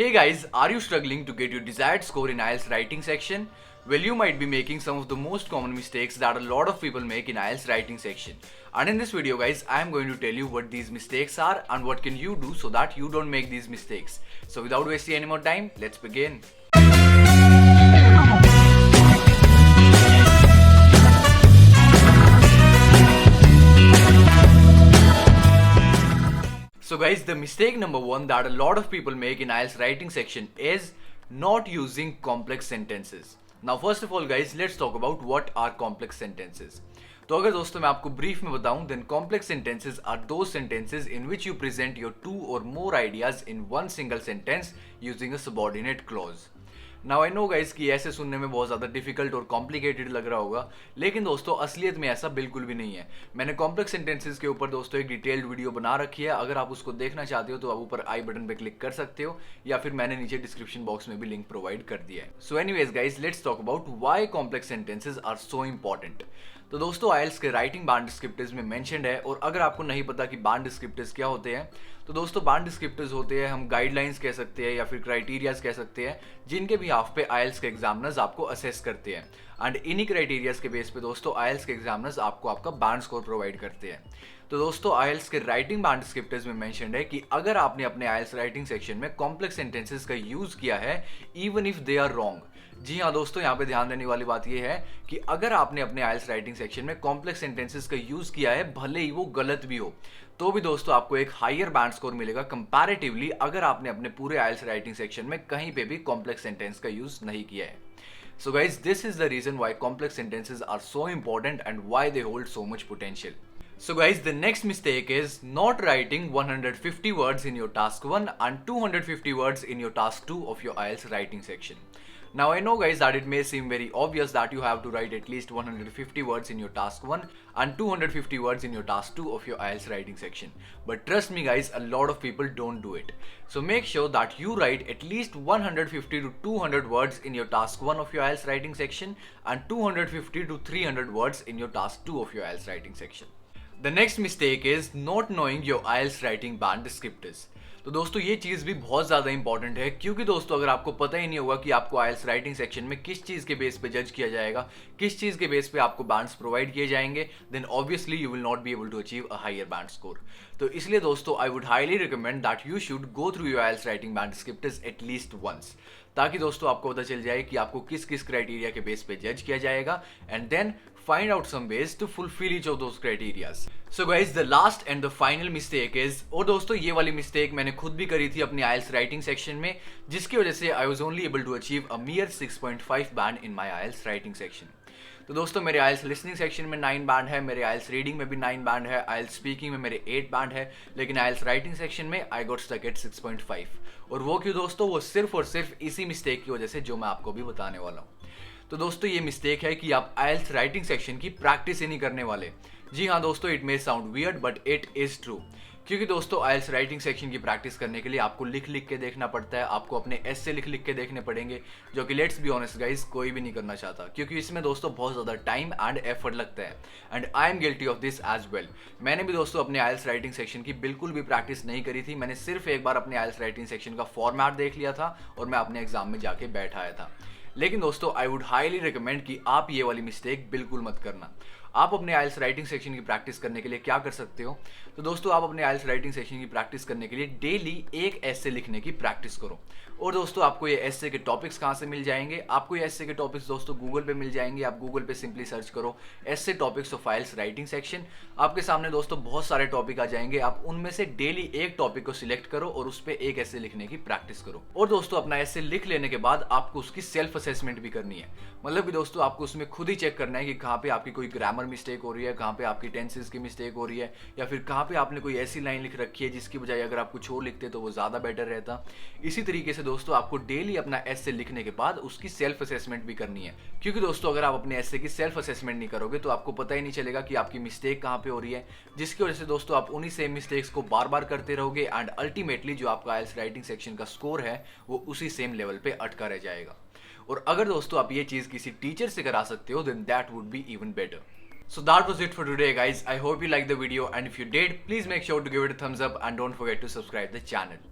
Hey guys, are you struggling to get your desired score in IELTS writing section? Well, you might be making some of the most common mistakes that a lot of people make in IELTS writing section. And in this video guys, I am going to tell you what these mistakes are and what can you do so that you don't make these mistakes. So without wasting any more time, let's begin. So guys, the mistake number one that a lot of people make in IELTS writing section is not using complex sentences. Now first of all guys, let's talk about what are complex sentences. तो अगर दोस्तों मैं आपको brief में बताऊं, then complex sentences are those sentences in which you present your two or more ideas in one single sentence using a subordinate clause. Now I know guys कि ऐसे सुनने में बहुत ज़्यादा डिफिकल्ट और कॉम्प्लिकेटेड लग रहा होगा, लेकिन दोस्तों असलियत में ऐसा बिल्कुल भी नहीं है। मैंने कॉम्प्लेक्स सेंटेंसेस के ऊपर दोस्तों एक डिटेल्ड वीडियो बना रखी है, अगर आप उसको देखना चाहते हो तो आप ऊपर आई बटन पे क्लिक कर सकते हो या फिर मैंने नीचे डिस्क्रिप्शन बॉक्स में भी लिंक प्रोवाइड कर दिया है। So anyways guys, let's talk about why complex sentences are so important. तो दोस्तों आइल्स के राइटिंग बांड डिस्क्रिप्टर्स में मेंशन्ड है, और अगर आपको नहीं पता कि बांड डिस्क्रिप्टर्स क्या होते हैं, तो दोस्तों बांड डिस्क्रिप्टर्स होते हैं, हम गाइडलाइंस कह सकते हैं या फिर क्राइटेरियाज कह सकते हैं, जिनके भी हाफ पे आइल्स के एग्जामिनर्स आपको असेस करते हैं। एंड इन्हीं क्राइटेरियाज के बेस पे दोस्तों आइल्स के एग्जामिनर्स आपको आपका बांड स्कोर प्रोवाइड करते हैं। तो दोस्तों आइल्स के राइटिंग बांड डिस्क्रिप्टर्स में मेंशन्ड है कि अगर आपने अपने आइल्स राइटिंग सेक्शन में कॉम्प्लेक्स सेंटेंसेस का यूज किया है even if they are wrong. जी हाँ दोस्तों, यहाँ पे ध्यान देने वाली बात यह है कि अगर आपने अपने आइल्स राइटिंग सेक्शन में कॉम्प्लेक्स सेंटेंसेस का यूज किया है, भले ही वो गलत भी हो, तो भी दोस्तों आपको एक हायर बैंड स्कोर मिलेगा कंपैरेटिवली अगर आपने अपने पूरे आइल्स राइटिंग सेक्शन में कहीं पे भी कॉम्प्लेक्स सेंटेंस का यूज नहीं किया है। So guys, this is the reason why complex sentences are so important and why they hold so much potential. So guys, the next mistake is not writing 150 words in your task 1 and 250 words in your task 2 of your IELTS writing section. Now I know guys that it may seem very obvious that you have to write at least 150 words in your task 1 and 250 words in your task 2 of your IELTS writing section. But trust me guys, a lot of people don't do it. So make sure that you write at least 150 to 200 words in your task 1 of your IELTS writing section and 250 to 300 words in your task 2 of your IELTS writing section. The next mistake is not knowing your IELTS writing band descriptors. तो दोस्तों ये चीज़ भी बहुत ज़्यादा important है, क्योंकि दोस्तों अगर आपको पता ही नहीं होगा कि आपको आइल्स राइटिंग सेक्शन में किस चीज़ के बेस पे जज किया जाएगा, किस चीज़ के बेस पे आपको बैंड्स प्रोवाइड किए जाएंगे, then obviously you will not be able to achieve a higher band score. तो इसलिए दोस्तों I would highly recommend that you should go through your IELTS writing band descriptors at least once, ताकि दोस्तों आपको पता चल जाए कि आपको किस किस क्राइटेरिया के बेस पे जज किया जाएगा, and then find out some ways to fulfill each of those criterias. So guys, the last and the final mistake is, और दोस्तों ये वाली मिस्टेक मैंने खुद भी करी थी अपनी IELTS राइटिंग सेक्शन में, जिसकी वजह से I was only able to achieve a mere 6.5 band in my IELTS writing section. तो दोस्तों मेरे IELTS लिसनिंग सेक्शन में 9 बैंड है, मेरे IELTS रीडिंग में भी 9 बैंड है, IELTS स्पीकिंग में मेरे 8 बैंड है, लेकिन IELTS राइटिंग सेक्शन में आई गॉट स्टक एट 6.5। और वो क्यों दोस्तों? वो सिर्फ और सिर्फ इसी मिस्टेक की वजह से जो मैं आपको भी बताने वाला हूँ। तो दोस्तों ये मिस्टेक है कि आप आइल्स राइटिंग सेक्शन की प्रैक्टिस ही नहीं करने वाले। जी हाँ दोस्तों, it may sound weird but it is true, क्योंकि दोस्तों आइल्स राइटिंग सेक्शन की प्रैक्टिस करने के लिए आपको लिख लिख के देखना पड़ता है, आपको अपने एस्से लिख लिख के देखने पड़ेंगे, जो कि लेट्स बी ऑनेस्ट गाइस कोई भी नहीं करना चाहता, क्योंकि इसमें दोस्तों बहुत ज़्यादा टाइम एंड एफर्ट लगता है, and I am guilty of this as well. मैंने भी दोस्तों अपने आइल्स राइटिंग सेक्शन की बिल्कुल भी प्रैक्टिस नहीं करी थी, मैंने सिर्फ एक बार अपने आइल्स राइटिंग सेक्शन का फॉर्मेट देख लिया था और मैं अपने एग्जाम में जाके बैठा आया था। लेकिन दोस्तों आई वुड हाईली रिकमेंड कि आप ये वाली मिस्टेक बिल्कुल मत करना। आप अपने आइल्स राइटिंग सेक्शन की प्रैक्टिस करने के लिए क्या कर सकते हो? तो दोस्तों आप अपने आइल्स राइटिंग सेक्शन की प्रैक्टिस करने के लिए डेली एक एस्से लिखने की प्रैक्टिस करो। और दोस्तों आपको ये एस्से के टॉपिक्स कहाँ से मिल जाएंगे? आपको ये एस्से के टॉपिक्स दोस्तों गूगल पे मिल जाएंगे। आप गूगल पे सिंपली सर्च करो essay topics of IELTS writing section, आपके सामने दोस्तों बहुत सारे टॉपिक आ जाएंगे। आप उनमें से डेली एक टॉपिक को सिलेक्ट करो और उस पर एक एस्से लिखने की प्रैक्टिस करो। और दोस्तों अपना एस्से लिख लेने के बाद आपको उसकी सेल्फ असेसमेंट भी करनी है, मतलब कि दोस्तों आपको उसमें खुद ही चेक करना है कि कहाँ पे आपकी कोई ग्रामर मिस्टेक हो रही है, कहाँ पे आपकी टेंसेस की मिस्टेक हो रही है, या फिर कहाँ पे आपने कोई ऐसी लाइन लिख रखी है जिसकी बजाय अगर आप कुछ और लिखते तो वो ज़्यादा बेटर रहता। इसी तरीके से दोस्तों आपको डेली अपना एस्से लिखने के बाद उसकी सेल्फ असेसमेंट भी करनी है, क्योंकि दोस्तों अगर आप अपने एस्से की सेल्फ असेसमेंट नहीं करोगे तो आपको पता ही नहीं चलेगा कि आपकी मिस्टेक कहाँ पे हो रही है, जिसकी वजह से दोस्तों आप उन्हीं सेम मिस्टेक्स को बार बार करते रहोगे, एंड अल्टीमेटली जो आपका आइल्स राइटिंग सेक्शन का स्कोर है वो उसी सेम लेवल पे अटका रह जाएगा। और अगर दोस्तों आप ये चीज़ किसी टीचर से करा सकते हो, then that would be even better. So that was it for today guys. I hope you liked the video, and if you did, please make sure to give it a thumbs up and don't forget to subscribe the channel.